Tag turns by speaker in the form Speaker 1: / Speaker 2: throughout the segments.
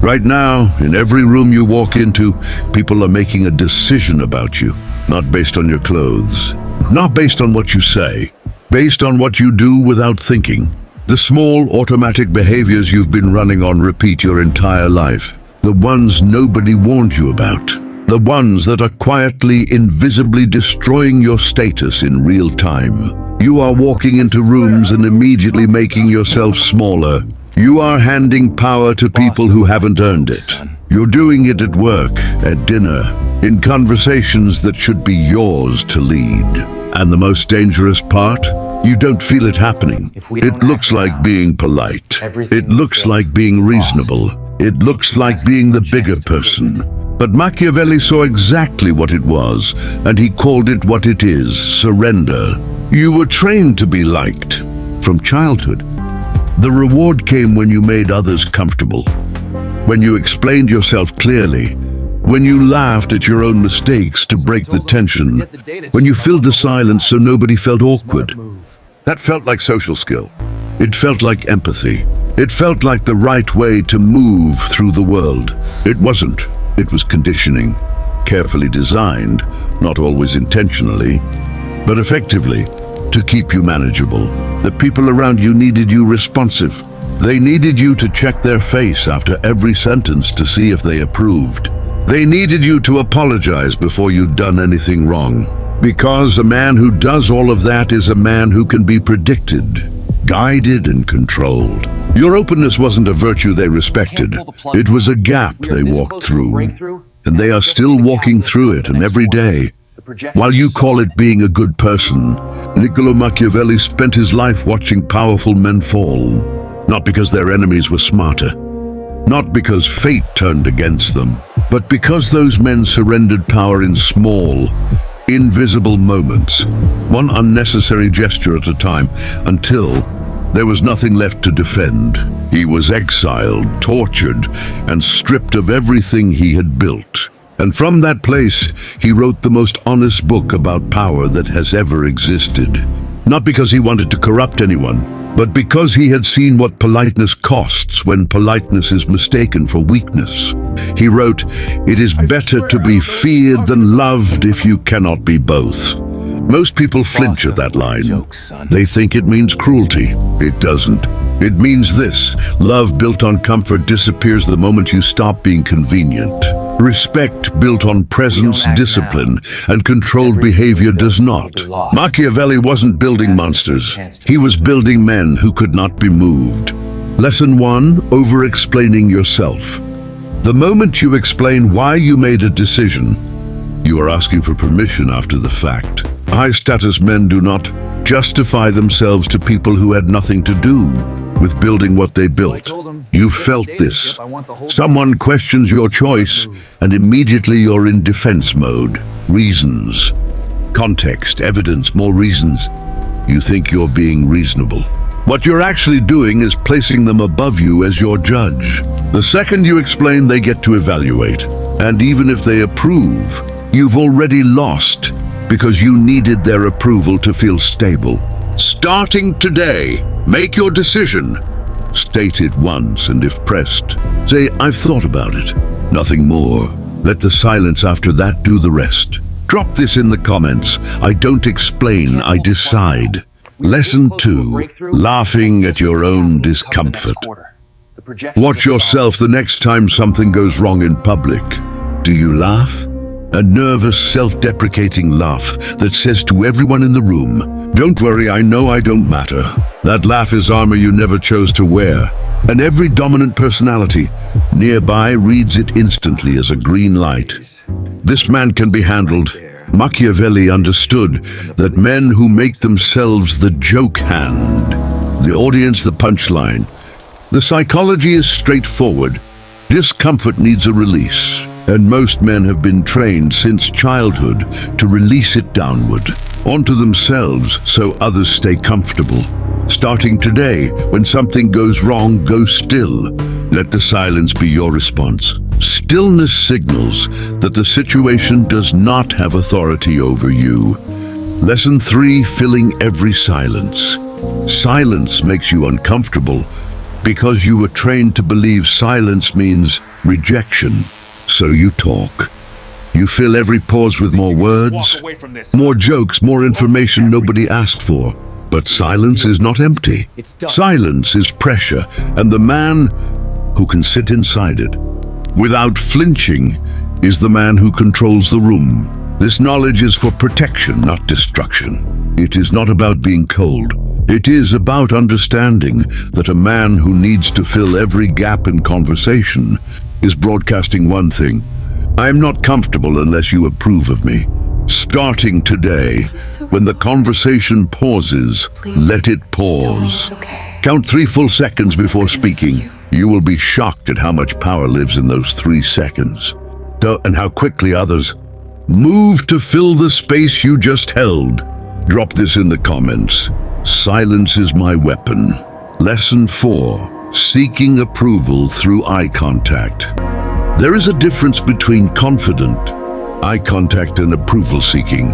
Speaker 1: Right now, in every room you walk into, people are making a decision about you, not based on your clothes, not based on what you say, based on what you do without thinking. The small automatic behaviors you've been running on repeat your entire life. The ones nobody warned you about. The ones that are quietly, invisibly destroying your status in real time. You are walking into rooms and immediately making yourself smaller. You are handing power to people who haven't earned it. You're doing it at work, at dinner, in conversations that should be yours to lead. And the most dangerous part? You don't feel it happening. It looks like being polite. It looks like being reasonable. It looks like being the bigger person. But Machiavelli saw exactly what it was, and he called it what it is: surrender. You were trained to be liked from childhood. The reward came when you made others comfortable, when you explained yourself clearly, when you laughed at your own mistakes to break the tension, when you filled the silence so nobody felt awkward. That felt like social skill. It felt like empathy. It felt like the right way to move through the world. It wasn't. It was conditioning, carefully designed, not always intentionally, but effectively, to keep you manageable. The people around you needed you responsive. They needed you to check their face after every sentence to see if they approved. They needed you to apologize before you'd done anything wrong. Because a man who does all of that is a man who can be predicted, guided and controlled. Your openness wasn't a virtue they respected. It was a gap they walked through. And they are still walking through it, and every day. While you call it being a good person, Niccolo Machiavelli spent his life watching powerful men fall. Not because their enemies were smarter. Not because fate turned against them. But because those men surrendered power in small, invisible moments, one unnecessary gesture at a time, until there was nothing left to defend. He was exiled, tortured, and stripped of everything he had built. And from that place, he wrote the most honest book about power that has ever existed. Not because he wanted to corrupt anyone, but because he had seen what politeness costs when politeness is mistaken for weakness. He wrote, "It is better to be feared than loved if you cannot be both." Most people flinch at that line. They think it means cruelty. It doesn't. It means this: love built on comfort disappears the moment you stop being convenient. Respect built on presence, discipline, and controlled behavior does not. Machiavelli wasn't building monsters. He was building men who could not be moved. Lesson 1, over-explaining yourself. The moment you explain why you made a decision, you are asking for permission after the fact. High-status men do not justify themselves to people who had nothing to do with building what they built. You felt this. Someone questions your choice, and immediately you're in defense mode. Reasons. Context, evidence, more reasons. You think you're being reasonable. What you're actually doing is placing them above you as your judge. The second you explain, they get to evaluate. And even if they approve, you've already lost, because you needed their approval to feel stable. Starting today, make your decision. State it once, and if pressed, say, "I've thought about it." Nothing more. Let the silence after that do the rest. Drop this in the comments. I don't explain, I decide. Lesson 2, laughing at your own discomfort. Watch yourself the next time something goes wrong in public. Do you laugh? A nervous, self-deprecating laugh that says to everyone in the room, "Don't worry, I know I don't matter." That laugh is armor you never chose to wear. And every dominant personality nearby reads it instantly as a green light. This man can be handled. Machiavelli understood that men who make themselves the joke hand, the audience the punchline. The psychology is straightforward. Discomfort needs a release. And most men have been trained since childhood to release it downward, onto themselves so others stay comfortable. Starting today, when something goes wrong, go still. Let the silence be your response. Stillness signals that the situation does not have authority over you. Lesson 3, filling every silence. Silence makes you uncomfortable because you were trained to believe silence means rejection. So you talk. You fill every pause with more words, more jokes, more information nobody asked for. But silence is not empty. Silence is pressure, and the man who can sit inside it without flinching is the man who controls the room. This knowledge is for protection, not destruction. It is not about being cold. It is about understanding that a man who needs to fill every gap in conversation is broadcasting one thing: I am not comfortable unless you approve of me. Starting today, when the conversation pauses, let it pause. Count 3 full seconds before speaking. You will be shocked at how much power lives in those 3 seconds. And how quickly others move to fill the space you just held. Drop this in the comments. Silence is my weapon. Lesson 4. Seeking approval through eye contact. There is a difference between confident eye contact and approval seeking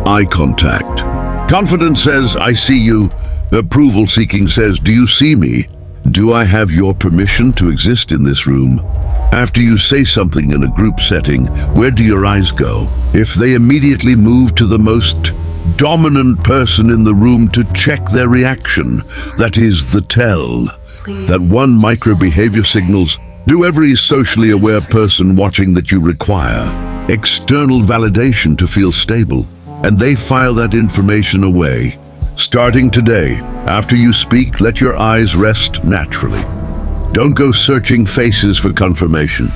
Speaker 1: eye contact. Confidence says, I see you. Approval seeking says, do you see me? Do I have your permission to exist in this room? After you say something in a group setting, where do your eyes go? If they immediately move to the most dominant person in the room to check their reaction, that is the tell. That one micro behavior signals to every socially aware person watching that you require external validation to feel stable, and they file that information away. Starting today, after you speak, let your eyes rest naturally. Don't go searching faces for confirmation.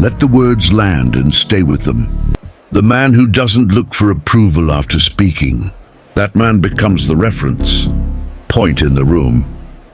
Speaker 1: Let the words land and stay with them. The man who doesn't look for approval after speaking, that man becomes the reference point in the room.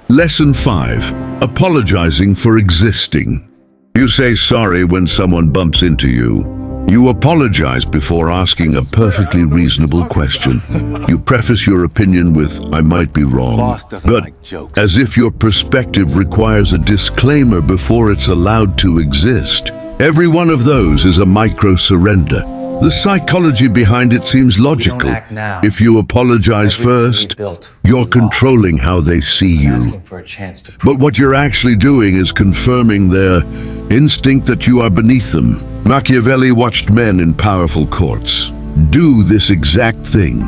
Speaker 1: Lesson 5. Apologizing for existing. You say sorry when someone bumps into you. You apologize before asking a perfectly reasonable question. You preface your opinion with, I might be wrong, but as if your perspective requires a disclaimer before it's allowed to exist. Every one of those is a micro-surrender. The psychology behind it seems logical. If you apologize first, you're controlling how they see you. But what you're actually doing is confirming their instinct that you are beneath them. Machiavelli watched men in powerful courts do this exact thing.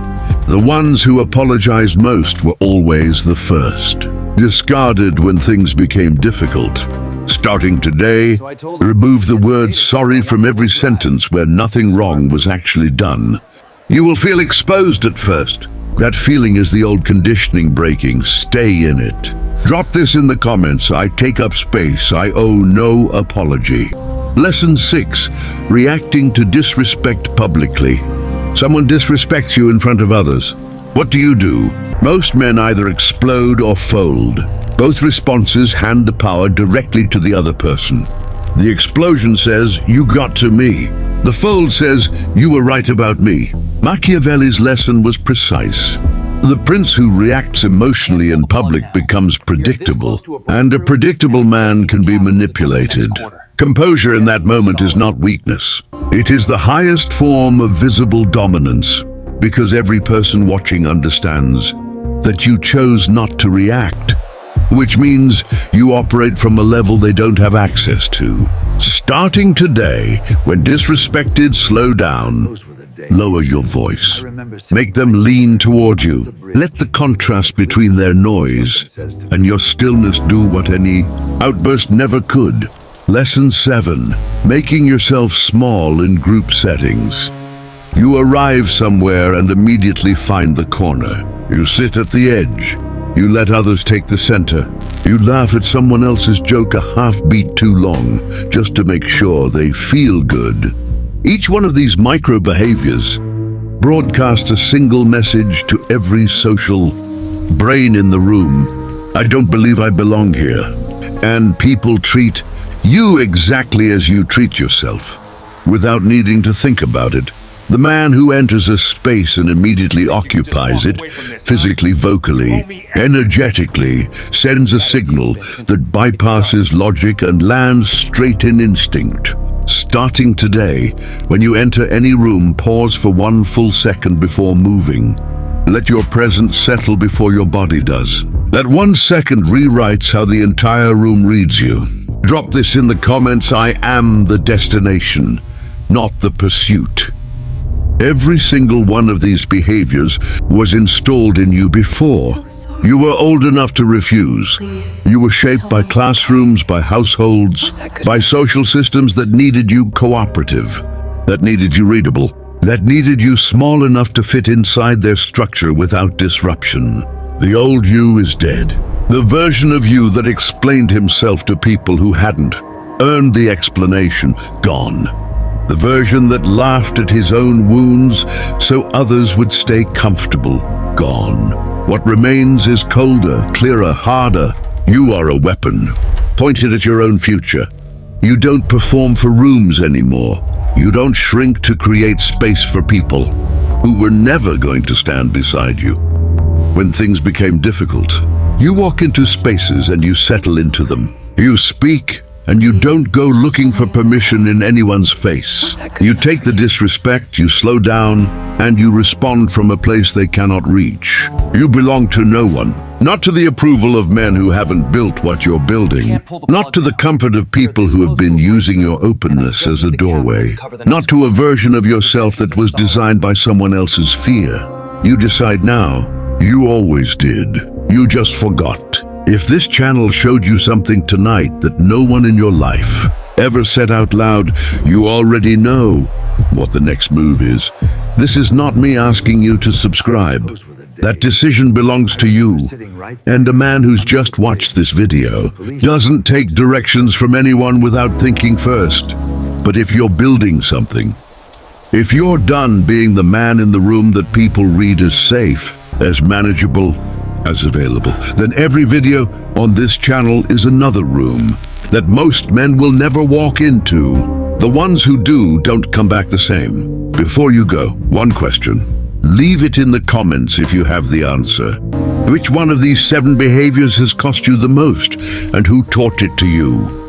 Speaker 1: The ones who apologized most were always the first, discarded when things became difficult. Starting today, remove the word sorry from every sentence where nothing wrong was actually done. You will feel exposed at first. That feeling is the old conditioning breaking. Stay in it. Drop this in the comments. I take up space. I owe no apology. Lesson 6. Reacting to disrespect publicly. Someone disrespects you in front of others. What do? Most men either explode or fold. Both responses hand the power directly to the other person. The explosion says, you got to me. The fold says, you were right about me. Machiavelli's lesson was precise. The prince who reacts emotionally in public becomes predictable, and a predictable man can be manipulated. Composure in that moment is not weakness. It is the highest form of visible dominance, because every person watching understands that you chose not to react, which means you operate from a level they don't have access to. Starting today, when disrespected, slow down. Lower your voice. Make them lean toward you. Let the contrast between their noise and your stillness do what any outburst never could. Lesson 7. Making yourself small in group settings. You arrive somewhere and immediately find the corner. You sit at the edge. You let others take the center. You laugh at someone else's joke a half beat too long, just to make sure they feel good. Each one of these micro behaviors broadcasts a single message to every social brain in the room. I don't believe I belong here. And people treat you exactly as you treat yourself, without needing to think about it. The man who enters a space and immediately occupies it, physically, vocally, energetically, sends a signal that bypasses logic and lands straight in instinct. Starting today, when you enter any room, pause for 1 full second before moving. Let your presence settle before your body does. That 1 second rewrites how the entire room reads you. Drop this in the comments. I am the destination, not the pursuit. Every single one of these behaviors was installed in you before. You were old enough to refuse. You were shaped by classrooms, by households, by social systems that needed you cooperative, that needed you readable, that needed you small enough to fit inside their structure without disruption. The old you is dead. The version of you that explained himself to people who hadn't earned the explanation, gone. The version that laughed at his own wounds so others would stay comfortable, gone. What remains is colder, clearer, harder. You are a weapon, pointed at your own future. You don't perform for rooms anymore. You don't shrink to create space for people who were never going to stand beside you. When things became difficult, you walk into spaces and you settle into them. You speak, and you don't go looking for permission in anyone's face. You take the disrespect, you slow down, and you respond from a place they cannot reach. You belong to no one, not to the approval of men who haven't built what you're building, not to the comfort of people who have been using your openness as a doorway, not to a version of yourself that was designed by someone else's fear. You decide now. You always did. You just forgot. If this channel showed you something tonight that no one in your life ever said out loud, you already know what the next move is. This is not me asking you to subscribe. That decision belongs to you. And a man who's just watched this video doesn't take directions from anyone without thinking first. But if you're building something, if you're done being the man in the room that people read as safe, as manageable, as available, then every video on this channel is another room that most men will never walk into. The ones who do don't come back the same. Before you go, one question. Leave it in the comments if you have the answer. Which one of these 7 behaviors has cost you the most, and who taught it to you?